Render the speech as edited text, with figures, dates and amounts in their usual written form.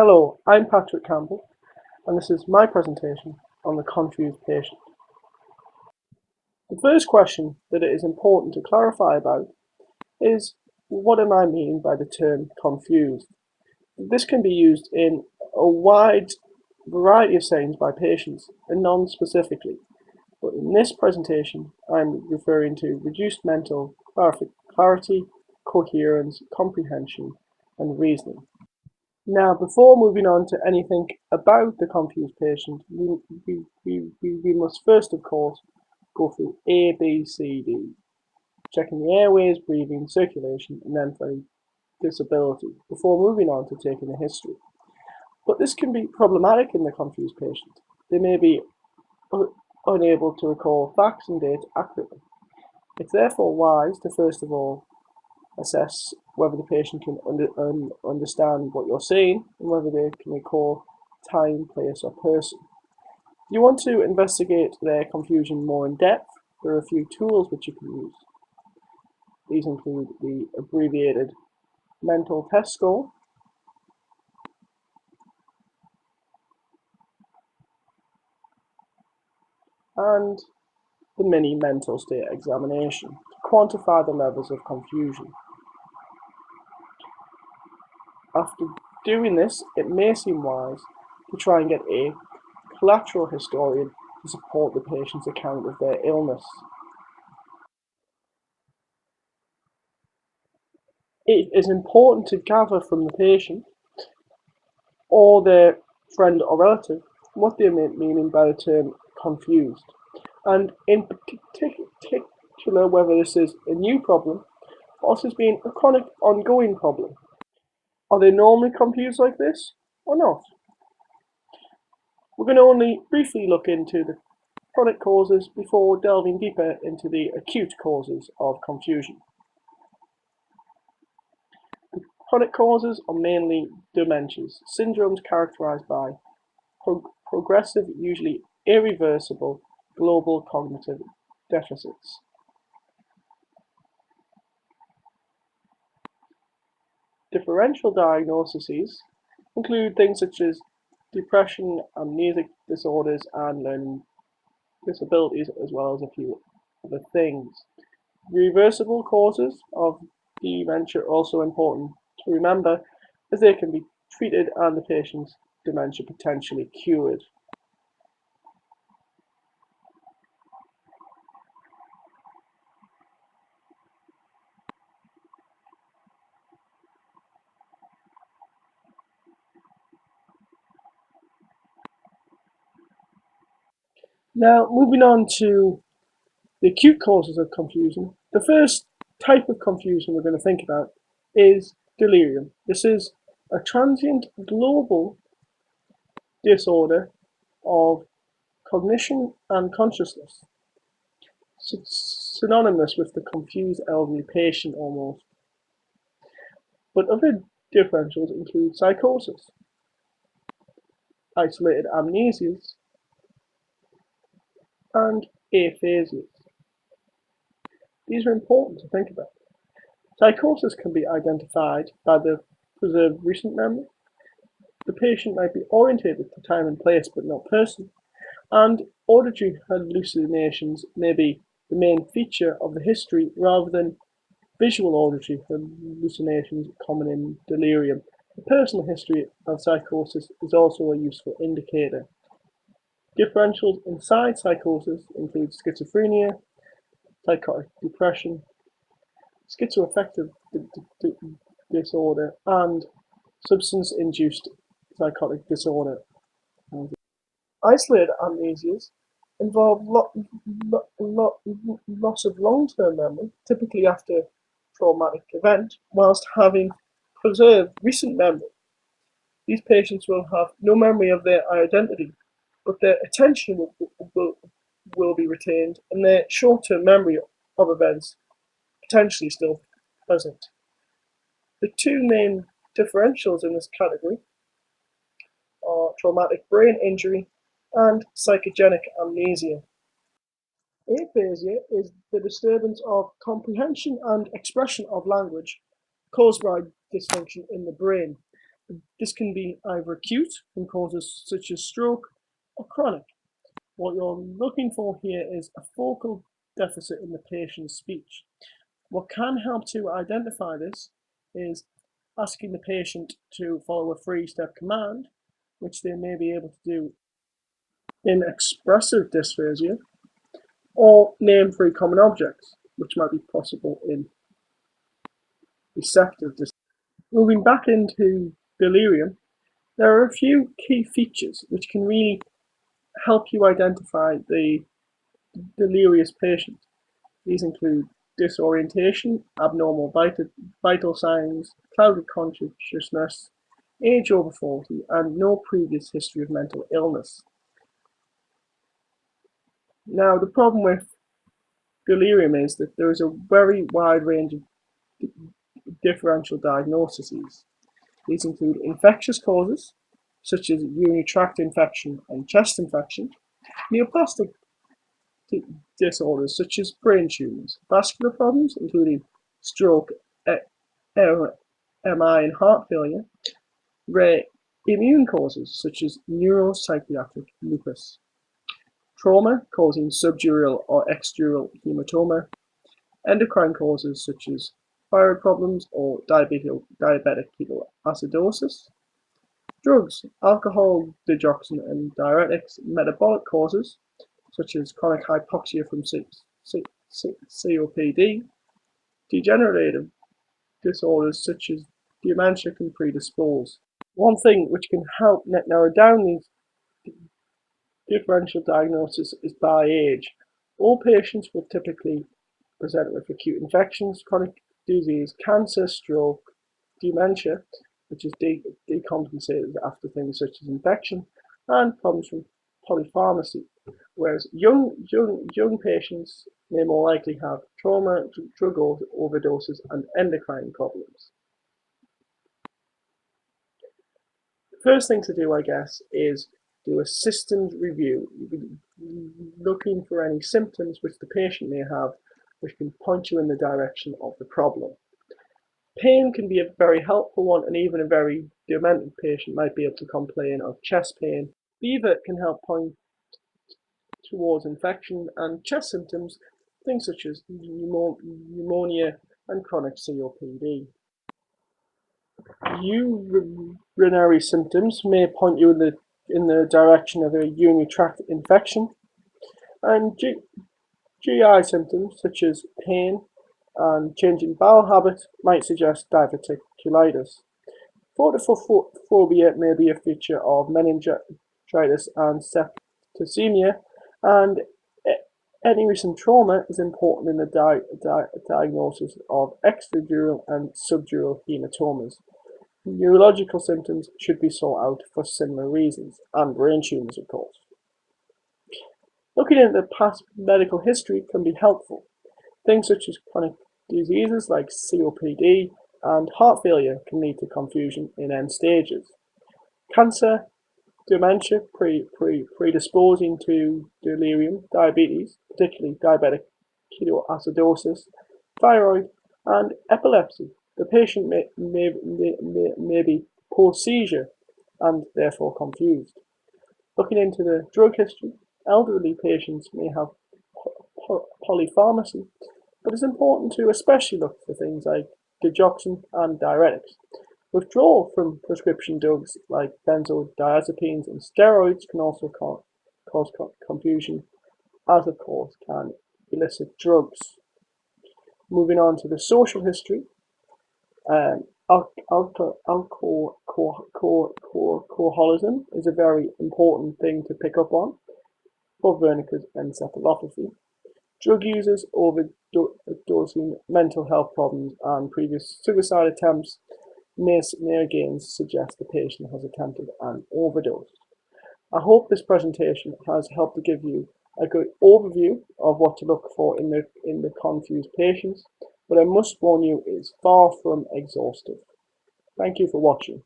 Hello, I'm Patrick Campbell, and this is my presentation on the confused patient. The first question that it is important to clarify about is, what am I meaning by the term confused? This can be used in a wide variety of settings by patients and non-specifically, but in this presentation I'm referring to reduced mental clarity, coherence, comprehension, and reasoning. Now, before moving on to anything about the confused patient, we must first, of course, go through A, B, C, D, checking the airways, breathing, circulation, and then for disability, before moving on to taking a history. But this can be problematic in the confused patient. They may be unable to recall facts and data accurately. It's therefore wise to first of all assess whether the patient can understand what you're saying and whether they can recall time, place, or person. If you want to investigate their confusion more in depth, there are a few tools which you can use. These include the abbreviated mental test score, and the mini mental state examination to quantify the levels of confusion. After doing this, it may seem wise to try and get a collateral historian to support the patient's account of their illness. It is important to gather from the patient or their friend or relative what they mean by the term confused, and in particular whether this is a new problem or this has been a chronic ongoing problem. Are they normally confused like this or not? We're going to only briefly look into the chronic causes before delving deeper into the acute causes of confusion. The chronic causes are mainly dementias, syndromes characterized by progressive, usually irreversible, global cognitive deficits. Differential diagnoses include things such as depression, amnesic disorders, and learning disabilities, as well as a few other things. Reversible causes of dementia are also important to remember, as they can be treated and the patient's dementia potentially cured. Now, moving on to the acute causes of confusion, the first type of confusion we're going to think about is delirium. This is a transient global disorder of cognition and consciousness, synonymous with the confused elderly patient almost. But other differentials include psychosis, isolated amnesias, and aphasias. These are important to think about. Psychosis can be identified by the preserved recent memory. The patient might be orientated to time and place but not person, and auditory hallucinations may be the main feature of the history rather than visual auditory hallucinations common in delirium. The personal history of psychosis is also a useful indicator. Differentials inside psychosis include schizophrenia, psychotic depression, schizoaffective disorder, and substance-induced psychotic disorder. Isolated amnesias involve loss of long-term memory, typically after a traumatic event, whilst having preserved recent memory. These patients will have no memory of their identity, but their attention will be retained, and their short-term memory of events potentially still present. The two main differentials in this category are traumatic brain injury and psychogenic amnesia. Aphasia is the disturbance of comprehension and expression of language caused by dysfunction in the brain. This can be either acute from causes such as stroke or chronic. What you're looking for here is a focal deficit in the patient's speech. What can help to identify this is asking the patient to follow a 3-step command, which they may be able to do in expressive dysphasia, or name 3 common objects, which might be possible in receptive dysphasia. Moving back into delirium, there are a few key features which can really help you identify the delirious patient. These include disorientation, abnormal vital signs, clouded consciousness, age over 40, and no previous history of mental illness. Now, the problem with delirium is that there is a very wide range of differential diagnoses. These include infectious causes, such as urinary tract infection and chest infection, neoplastic disorders such as brain tumours, vascular problems including stroke, MI and heart failure, rare immune causes such as neuropsychiatric lupus, trauma causing subdural or extradural hematoma, endocrine causes such as thyroid problems or diabetic ketoacidosis, drugs, alcohol, digoxin and diuretics, metabolic causes such as chronic hypoxia from COPD, degenerative disorders such as dementia can predispose. One thing which can help narrow down these differential diagnoses is by age. All patients will typically present with acute infections, chronic disease, cancer, stroke, dementia, which is decompensated after things such as infection, and problems from polypharmacy. Whereas young patients may more likely have trauma, drug overdoses, and endocrine problems. The first thing to do, I guess, is do a systems review, looking for any symptoms which the patient may have, which can point you in the direction of the problem. Pain can be a very helpful one, and even a very demented patient might be able to complain of chest pain. Fever can help point towards infection, and chest symptoms, things such as pneumonia and chronic COPD. Urinary symptoms may point you in the direction of a urinary tract infection, and GI symptoms such as pain and changing bowel habit might suggest diverticulitis. Photophobia may be a feature of meningitis and septicemia, and any recent trauma is important in the diagnosis of extradural and subdural hematomas. Neurological symptoms should be sought out for similar reasons, and brain tumours, of course. Looking into past medical history can be helpful. Things such as chronic diseases like COPD and heart failure can lead to confusion in end stages. Cancer, dementia predisposing to delirium, diabetes, particularly diabetic ketoacidosis, thyroid, and epilepsy. The patient may be post-seizure and therefore confused. Looking into the drug history, elderly patients may have polypharmacy, but it's important to especially look for things like digoxin and diuretics. Withdrawal from prescription drugs like benzodiazepines and steroids can also cause confusion, as of course can illicit drugs. Moving on to the social history, alcoholism is a very important thing to pick up on for Wernicke's encephalopathy. Drug users, overdosing, mental health problems, and previous suicide attempts may again suggest the patient has attempted an overdose. I hope this presentation has helped to give you a good overview of what to look for in the confused patients, but I must warn you it is far from exhaustive. Thank you for watching.